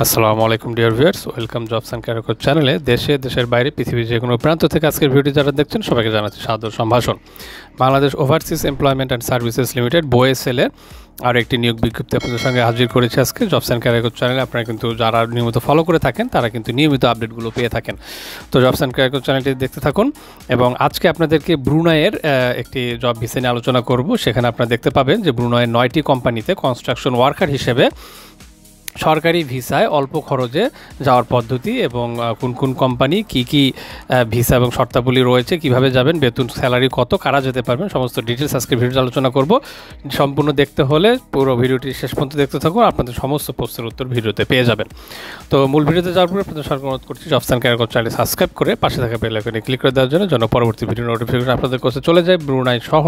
আসসালামু আলাইকুম dear viewers, welcome jobs and career coach চ্যানেলে। দেশের বাইরে পৃথিবীর যে কোনো প্রান্ত থেকে আজকের ভিডিও যারা দেখছেন সবাইকে জানাচ্ছি সাদর সম্ভাষণ। Bangladesh overseas employment and services limited BOSL আর একটি নিয়োগ বিজ্ঞপ্তি আপনাদের সঙ্গে হাজির করেছি আজকে জবস অ্যান্ড ক্যারিয়ার কোচ চ্যানেলে। আপনারা কিন্তু যারা নিয়মিত ফলো করে থাকেন তারা কিন্তু নিয়মিত আপডেটগুলো পেয়ে থাকেন। তো জবস অ্যান্ড ক্যারিয়ার কোচ চ্যানেলটি দেখতে থাকুন এবং আজকে আপনাদেরকে ব্রুনাইয়ের একটি জব ভিসা নিয়ে আলোচনা করব। সেখানে আপনারা দেখতে পাবেন যে ব্রুনাইয়ের 9টি কোম্পানিতে কনস্ট্রাকশন ওয়ার্কার হিসেবে সরকারি ভিসায় অল্প খরচে যাওয়ার পদ্ধতি এবং কোন কোন কোম্পানি কি ভিসা এবং শর্তাবলী রয়েছে, কিভাবে যাবেন, বেতন স্যালারি কত, কারা যেতে পারবেন, সমস্ত ডিটেলস আজকে ভিডিওতে আলোচনা করব। সম্পূর্ণ দেখতে হলে পুরো ভিডিওটি শেষ পর্যন্ত দেখতে থাকুন, আপনাদের সমস্ত প্রশ্নের উত্তর ভিডিওতে পেয়ে যাবেন। তো মূল ভিডিওতে যাওয়ার পরে আপনাদের সরকার অনুরোধ করছি jobs and career coach channel subscribe করে পাশে থাকা বেল আইকনে ক্লিক করে দেওয়ার জন্য পরবর্তী ভিডিও নোটিফিকেশন আপনাদের কাছে চলে যায়। ব্রুনাই সহ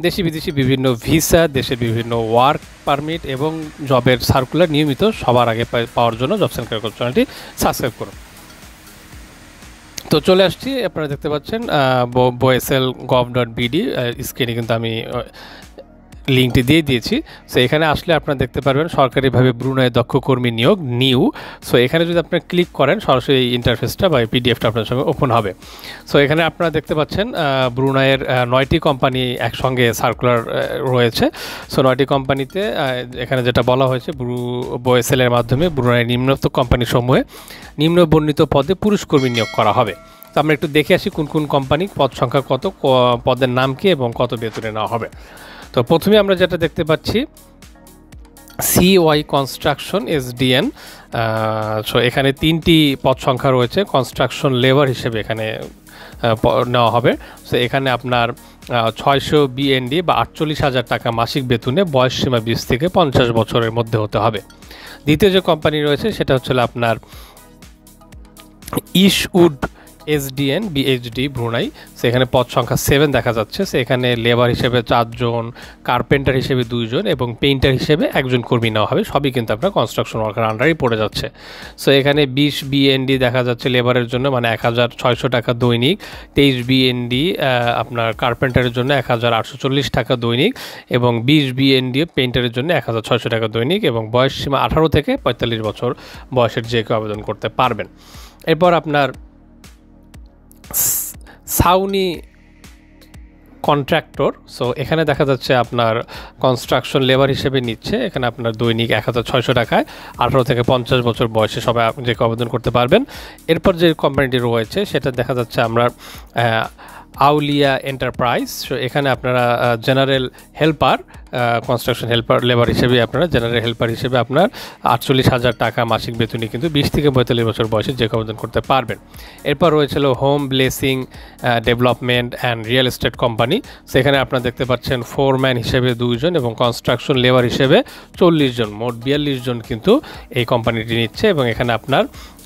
দেশি বিদেশি বিভিন্ন ভিসা, দেশের বিভিন্ন ওয়ার্ক পারমিট এবং জবের সার্কুলার নিয়মিত সবার আগে পাওয়ার জন্য জবস অ্যান্ড ক্যারিয়ার কোচ চ্যানেলটি সাবস্ক্রাইব করুন। তো চলে আসছি, আপনারা দেখতে পাচ্ছেন BOSL.gov.bd স্ক্রিনে কিন্তু আমি লিঙ্কটি দিয়ে দিয়েছি। সো এখানে আসলে আপনারা দেখতে পারবেন সরকারিভাবে ব্রুনাই দক্ষ কর্মী নিয়োগ নিউ। সো এখানে যদি আপনারা ক্লিক করেন সরাসরি এই ইন্টারফেসটা বা পিডিএফটা আপনার সঙ্গে ওপেন হবে। সো এখানে আপনারা দেখতে পাচ্ছেন ব্রুনাইয়ের 9টি কোম্পানি একসঙ্গে সার্কুলার রয়েছে। সো 9টি কোম্পানিতে এখানে যেটা বলা হয়েছে BOSL এর মাধ্যমে ব্রুনাইয়ের নিম্নোক্ত কোম্পানিসমূহে নিম্ন বর্ণিত পদে পুরুষ কর্মী নিয়োগ করা হবে। তো আমরা একটু দেখে আসি কোন কোন কোম্পানি, পদ সংখ্যা কত, পদের নাম কি এবং কত বেতনে নেওয়া হবে। তো প্রথমে আমরা যেটা দেখতে পাচ্ছি CY কনস্ট্রাকশন SDN। সো এখানে 3টি পদ সংখ্যা রয়েছে কনস্ট্রাকশন লেবার হিসেবে এখানে নেওয়া হবে। সো এখানে আপনার 600 BND বা 48,000 টাকা মাসিক বেতনে বয়স সীমা 20 থেকে 50 বছরের মধ্যে হতে হবে। দ্বিতীয় যে কোম্পানি রয়েছে সেটা হচ্ছে আপনার ইশউড SDN BHD ব্রুনাই। সেখানে পদ সংখ্যা 7 দেখা যাচ্ছে। সেখানে লেবার হিসেবে 4 জন, কার্পেন্টার হিসেবে 2 জন এবং পেইন্টার হিসেবে 1 জন কর্মী নেওয়া হবে। সবই কিন্তু আপনার কনস্ট্রাকশন ওয়ার্কার আন্ডারই পড়ে যাচ্ছে। সো এখানে 20 BND দেখা যাচ্ছে লেবারের জন্য, মানে 1,600 টাকা দৈনিক। 23 BND আপনার কার্পেন্টারের জন্য 1,840 টাকা দৈনিক এবং 20 BND পেইন্টারের জন্য 1,600 টাকা দৈনিক এবং বয়স সীমা 18 থেকে 45 বছর বয়সের যে কেউ আবেদন করতে পারবেন। এরপর আপনার সাউনি কন্ট্রাক্টর। সো এখানে দেখা যাচ্ছে আপনার কনস্ট্রাকশন লেবার হিসেবে নিচ্ছে। এখানে আপনার দৈনিক 1,600 টাকায় 18 থেকে 50 বছর বয়সে সবাই যে আবেদন করতে পারবেন। এরপর যে কোম্পানিটি রয়েছে সেটা দেখা যাচ্ছে আমরা আউলিয়া এন্টারপ্রাইজ। সো এখানে আপনারা general helper, construction helper labour হিসেবে আপনারা জেনারেল হেল্পার হিসেবে আপনার 48,000 টাকা মাসিক বেতনে কিন্তু 20 থেকে 45 বছর বয়সে যে আবেদন করতে পারবেন। এরপর রয়েছিল home blessing development and real estate company. সেখানে আপনারা দেখতে পাচ্ছেন ফোরম্যান হিসেবে 2 জন এবং কনস্ট্রাকশন লেবার হিসেবে 40 জন, মোট 42 জন কিন্তু এই কোম্পানিটি নিচ্ছে এবং এখানে আপনার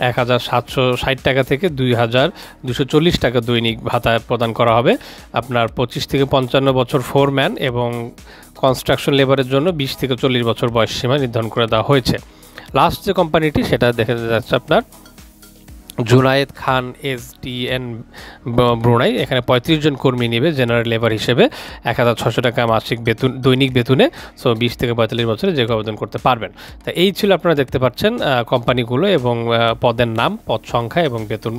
1,760 টাকা থেকে 2,240 টাকা দৈনিক ভাতা প্রদান করা হবে। আপনার 25 থেকে 55 বছর ফোরম্যান এবং কনস্ট্রাকশন লেবারের জন্য 20 থেকে 40 বছর বয়স সীমা নির্ধারণ করে দেওয়া হয়েছে। লাস্ট যে কোম্পানিটি সেটা দেখা যাচ্ছে আপনার জুনায়েদ খান SDN ব্রুনাই। এখানে 35 জন কর্মী নেবে জেনারেল লেবার হিসেবে 1,600 টাকা মাসিক বেতন দৈনিক বেতনে। সো 20 থেকে 45 বছরে যে আবেদন করতে পারবেন। তা এই ছিল আপনারা দেখতে পাচ্ছেন কোম্পানিগুলো এবং পদের নাম, পদ সংখ্যা এবং বেতন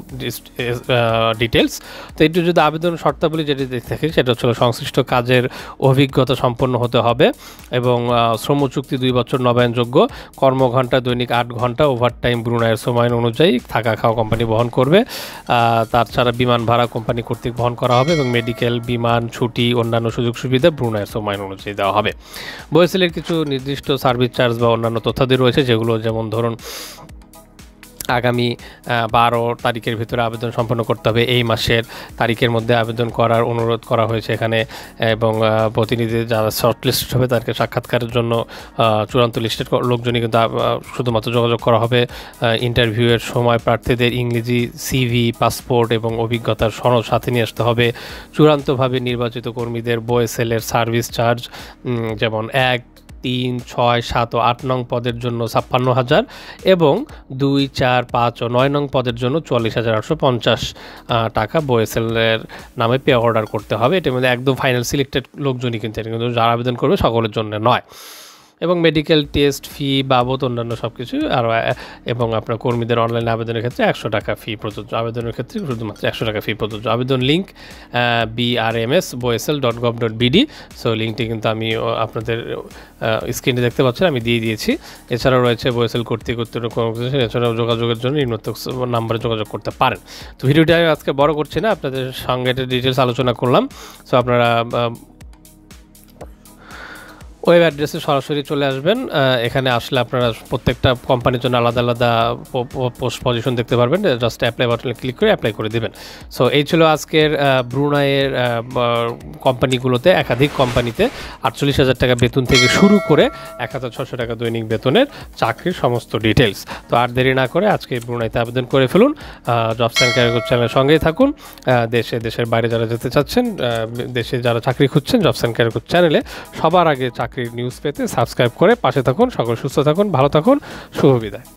ডিটেলস। তো একটু যদি আবেদন শর্তাবলী যেটি দেখতে থাকি সেটা হচ্ছে সংশ্লিষ্ট কাজের অভিজ্ঞতা সম্পন্ন হতে হবে এবং শ্রম চুক্তি 2 বছর নবায়নযোগ্য, কর্মঘণ্টা দৈনিক 8 ঘন্টা, ওভারটাইম ব্রুনাইয়ের সময় অনুযায়ী, থাকা খাওয়া কোম্পানি বহন করবে। তাছাড়া বিমান ভাড়া কোম্পানি কর্তৃক বহন করা হবে এবং মেডিকেল, বিমান, ছুটি, অন্যান্য সুযোগ সুবিধা ব্রুনাইয়ের সময় অনুযায়ী দেওয়া হবে। BOSL এর কিছু নির্দিষ্ট সার্ভিস চার্জ বা অন্যান্য তথ্যাদি রয়েছে, যেগুলো যেমন ধরুন আগামী 12 তারিখের ভিতরে আবেদন সম্পন্ন করতে হবে। এই মাসের তারিখের মধ্যে আবেদন করার অনুরোধ করা হয়েছে এখানে এবং প্রতিনিধি যারা শর্ট লিস্ট হবে তাদেরকে সাক্ষাৎকারের জন্য চূড়ান্ত লিস্টের লোকজনই কিন্তু শুধুমাত্র যোগাযোগ করা হবে। ইন্টারভিউয়ের সময় প্রার্থীদের ইংরেজি CV, পাসপোর্ট এবং অভিজ্ঞতার সনদ সাথে নিয়ে আসতে হবে। চূড়ান্তভাবে নির্বাচিত কর্মীদের BOSL এর সার্ভিস চার্জ যেমন 1, 3, 6, 7 ও 8 নং পদের জন্য 56,000 এবং 2, 4, 5 ও 9 নং পদের জন্য 44,850 টাকা BOSL এর নামে পে অর্ডার করতে হবে। এটার মধ্যে একদম ফাইনাল সিলেক্টেড লোকজনই কিন্তু যারা আবেদন করবে সকলের জন্য নয়। এবং মেডিকেল টেস্ট ফি বাবদ অন্যান্য সব কিছু আরও, এবং আপনার কর্মীদের অনলাইন আবেদনের ক্ষেত্রে 100 টাকা ফি প্রযোজ্য। আবেদনের ক্ষেত্রে শুধুমাত্র 100 টাকা ফি প্রযোজ্য। আবেদন লিঙ্ক brms.boesl.gov.bd। সো লিঙ্কটি কিন্তু আমি আপনাদের স্ক্রিনে দেখতে পাচ্ছেন, আমি দিয়ে দিয়েছি। এছাড়াও রয়েছে বোয়েসেল কর্তৃক অর্গানাইজেশন, এছাড়াও যোগাযোগের জন্য নিম্নোক্ত নাম্বারে যোগাযোগ করতে পারেন। তো ভিডিওটি আমি আজকে বড় করছি না, আপনাদের সঙ্গে ডিটেলস আলোচনা করলাম। সো আপনারা ওয়েব অ্যাড্রেসে সরাসরি চলে আসবেন। এখানে আসলে আপনারা প্রত্যেকটা কোম্পানির জন্য আলাদা আলাদা পোস্ট পজিশন দেখতে পারবেন। জাস্ট অ্যাপ্লাই বাটনে ক্লিক করে অ্যাপ্লাই করে দেবেন। সো এই ছিল আজকের ব্রুনাইয়ের কোম্পানিগুলোতে, একাধিক কোম্পানিতে 48,000 টাকা বেতন থেকে শুরু করে 1,600 টাকা দৈনিক বেতনের চাকরির সমস্ত ডিটেলস। তো আর দেরি না করে আজকে ব্রুনাইতে আবেদন করে ফেলুন। জবস অ্যান্ড ক্যারিয়ার চ্যানেলের সঙ্গেই থাকুন। দেশের বাইরে যারা যেতে চাচ্ছেন, দেশে যারা চাকরি খুঁজছেন, জবস অ্যান্ড ক্যারিয়ার চ্যানেলে সবার আগে চাকরির নিউজ পেতে সাবস্ক্রাইব করে পাশে থাকুন। সকল সুস্থ থাকুন, ভালো থাকুন, শুভ বিদায়।